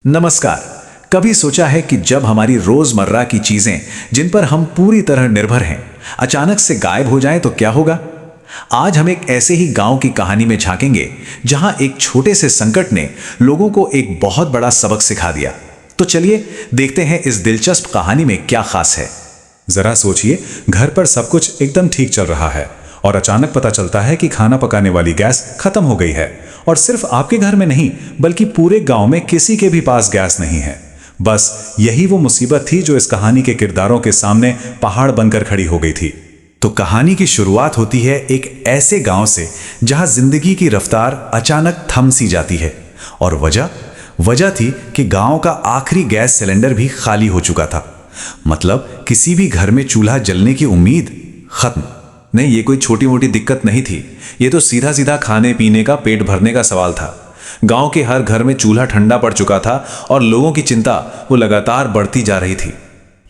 नमस्कार। कभी सोचा है कि जब हमारी रोजमर्रा की चीजें जिन पर हम पूरी तरह निर्भर हैं अचानक से गायब हो जाएं तो क्या होगा। आज हम एक ऐसे ही गांव की कहानी में झांकेंगे जहां एक छोटे से संकट ने लोगों को एक बहुत बड़ा सबक सिखा दिया। तो चलिए देखते हैं इस दिलचस्प कहानी में क्या खास है। जरा सोचिए, घर पर सब कुछ एकदम ठीक चल रहा है और अचानक पता चलता है कि खाना पकाने वाली गैस खत्म हो गई है। और सिर्फ आपके घर में नहीं बल्कि पूरे गांव में किसी के भी पास गैस नहीं है। बस यही वो मुसीबत थी जो इस कहानी के किरदारों के सामने पहाड़ बनकर खड़ी हो गई थी। तो कहानी की शुरुआत होती है एक ऐसे गांव से जहां जिंदगी की रफ्तार अचानक थम सी जाती है। और वजह थी कि गांव का आखिरी गैस सिलेंडर भी खाली हो चुका था। मतलब किसी भी घर में चूल्हा जलने की उम्मीद खत्म। नहीं, ये कोई छोटी मोटी दिक्कत नहीं थी। ये तो सीधा सीधा खाने पीने का, पेट भरने का सवाल था। गांव के हर घर में चूल्हा ठंडा पड़ चुका था और लोगों की चिंता वो लगातार बढ़ती जा रही थी।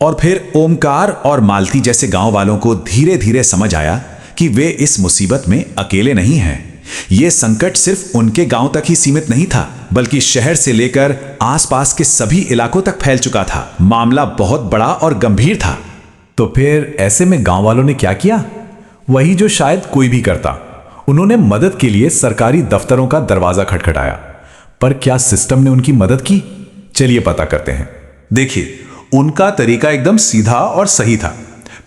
और फिर ओमकार और मालती जैसे गांव वालों को धीरे धीरे समझ आया कि वे इस मुसीबत में अकेले नहीं हैं। ये संकट सिर्फ उनके गांव तक ही सीमित नहीं था, बल्कि शहर से लेकर आसपास के सभी इलाकों तक फैल चुका था। मामला बहुत बड़ा और गंभीर था। तो फिर ऐसे में गांव वालों ने क्या किया? वही जो शायद कोई भी करता। उन्होंने मदद के लिए सरकारी दफ्तरों का दरवाजा खटखटाया। पर क्या सिस्टम ने उनकी मदद की? चलिए पता करते हैं। देखिए, उनका तरीका एकदम सीधा और सही था।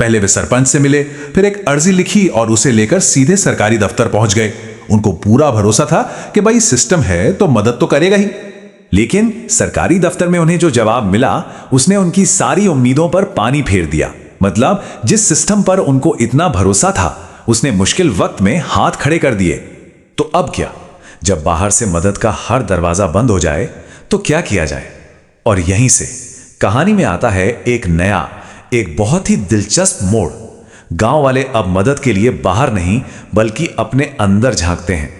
पहले वे सरपंच से मिले, फिर एक अर्जी लिखी और उसे लेकर सीधे सरकारी दफ्तर पहुंच गए। उनको पूरा भरोसा था कि भाई सिस्टम है तो मदद तो करेगा ही। लेकिन सरकारी दफ्तर में उन्हें जो जवाब मिला उसने उनकी सारी उम्मीदों पर पानी फेर दिया। मतलब जिस सिस्टम पर उनको इतना भरोसा था उसने मुश्किल वक्त में हाथ खड़े कर दिए। तो अब क्या? जब बाहर से मदद का हर दरवाजा बंद हो जाए तो क्या किया जाए? और यहीं से कहानी में आता है एक बहुत ही दिलचस्प मोड़। गांव वाले अब मदद के लिए बाहर नहीं बल्कि अपने अंदर झांकते हैं।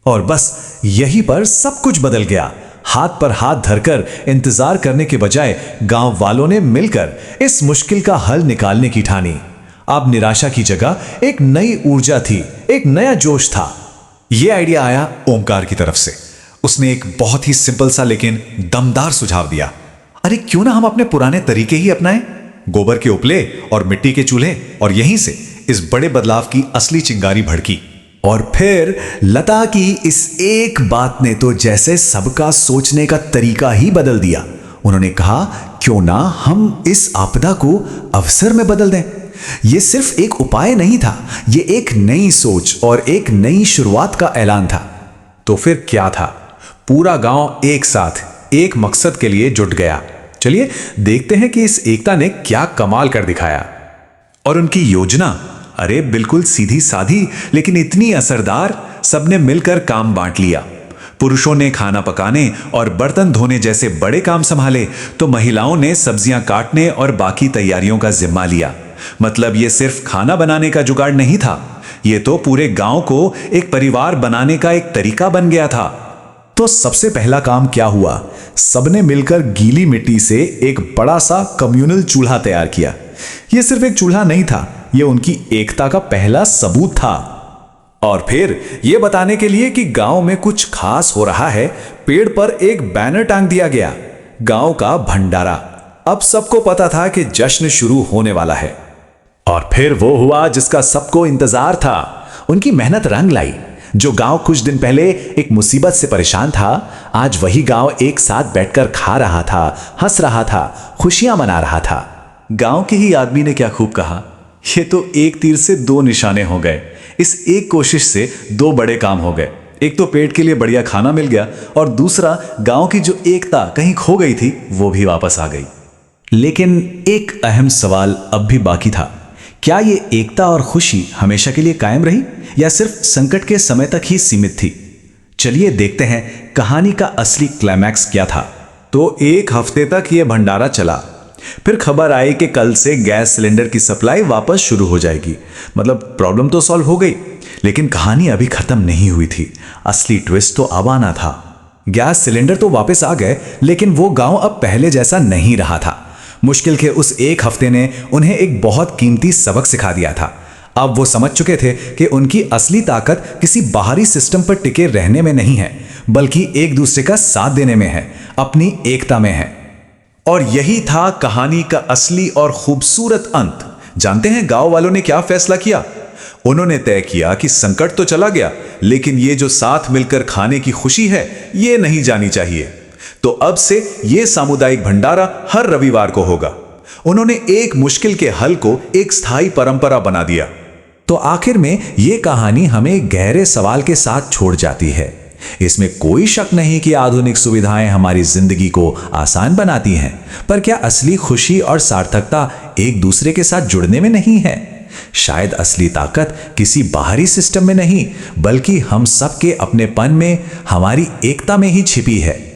और बस यहीं पर सब कुछ बदल गया। हाथ पर हाथ धरकर इंतजार करने के बजाय गांव वालों ने मिलकर इस मुश्किल का हल निकालने की ठानी। अब निराशा की जगह एक नई ऊर्जा थी, एक नया जोश था। यह आइडिया आया ओमकार की तरफ से। उसने एक बहुत ही सिंपल सा लेकिन दमदार सुझाव दिया। अरे क्यों ना हम अपने पुराने तरीके ही अपनाएं? गोबर के उपले और मिट्टी के चूल्हे। और यहीं से इस बड़े बदलाव की असली चिंगारी भड़की। और फिर लता की इस एक बात ने तो जैसे सबका सोचने का तरीका ही बदल दिया। उन्होंने कहा, क्यों ना हम इस आपदा को अवसर में बदल दें। यह सिर्फ एक उपाय नहीं था, यह एक नई सोच और एक नई शुरुआत का ऐलान था। तो फिर क्या था? पूरा गांव एक साथ एक मकसद के लिए जुट गया। चलिए देखते हैं कि इस एकता ने क्या कमाल कर दिखाया। और उनकी योजना, अरे बिल्कुल सीधी साधी लेकिन इतनी असरदार। सबने मिलकर काम बांट लिया। पुरुषों ने खाना पकाने और बर्तन धोने जैसे बड़े काम संभाले तो महिलाओं ने सब्जियां काटने और बाकी तैयारियों का जिम्मा लिया। मतलब ये सिर्फ खाना बनाने का जुगाड़ नहीं था, ये तो पूरे गांव को एक परिवार बनाने का एक तरीका बन गया था। तो सबसे पहला काम क्या हुआ? सबने मिलकर गीली मिट्टी से एक बड़ा सा कम्युनल चूल्हा तैयार किया। यह सिर्फ एक चूल्हा नहीं था, यह उनकी एकता का पहला सबूत था। और फिर यह बताने के लिए कि गांव में कुछ खास हो रहा है, पेड़ पर एक बैनर टांग दिया गया, गांव का भंडारा। अब सबको पता था कि जश्न शुरू होने वाला है। और फिर वो हुआ जिसका सबको इंतजार था। उनकी मेहनत रंग लाई। जो गांव कुछ दिन पहले एक मुसीबत से परेशान था, आज वही गांव एक साथ बैठकर खा रहा था, हंस रहा था, खुशियां मना रहा था। गांव के ही आदमी ने क्या खूब कहा, ये तो एक तीर से दो निशाने हो गए। इस एक कोशिश से दो बड़े काम हो गए। एक तो पेट के लिए बढ़िया खाना मिल गया और दूसरा गांव की जो एकता कहीं खो गई थी वो भी वापस आ गई। लेकिन एक अहम सवाल अब भी बाकी था। क्या ये एकता और खुशी हमेशा के लिए कायम रही या सिर्फ संकट के समय तक ही सीमित थी? चलिए देखते हैं कहानी का असली क्लाइमैक्स क्या था। तो एक हफ्ते तक यह भंडारा चला। फिर खबर आई कि कल से गैस सिलेंडर की सप्लाई वापस शुरू हो जाएगी। मतलब प्रॉब्लम तो सॉल्व हो गई, लेकिन कहानी अभी खत्म नहीं हुई थी। असली ट्विस्ट तो अब आना था। गैस सिलेंडर तो वापस आ गए, लेकिन वो गांव अब पहले जैसा नहीं रहा था। मुश्किल के उस एक हफ्ते ने उन्हें एक बहुत कीमती सबक सिखा दिया था। अब वो समझ चुके थे कि उनकी असली ताकत किसी बाहरी सिस्टम पर टिके रहने में नहीं है, बल्कि एक दूसरे का साथ देने में है। अपनी एकता में हैं। और यही था कहानी का असली और खूबसूरत अंत। जानते हैं गांव वालों ने क्या फैसला किया? उन्होंने तय किया कि संकट तो चला गया, लेकिन ये जो साथ मिलकर खाने की खुशी है, ये नहीं जानी चाहिए। तो अब से ये सामुदायिक भंडारा हर रविवार को होगा। उन्होंने एक मुश्किल के हल को एक स्थायी परंपरा बना दिया। तो आखिर में ये कहानी हमें गहरे सवाल के साथ छोड़ जाती है। इसमें कोई शक नहीं कि आधुनिक सुविधाएं हमारी जिंदगी को आसान बनाती हैं, पर क्या असली खुशी और सार्थकता एक दूसरे के साथ जुड़ने में नहीं है? शायद असली ताकत किसी बाहरी सिस्टम में नहीं, बल्कि हम सबके अपनेपन में, हमारी एकता में ही छिपी है।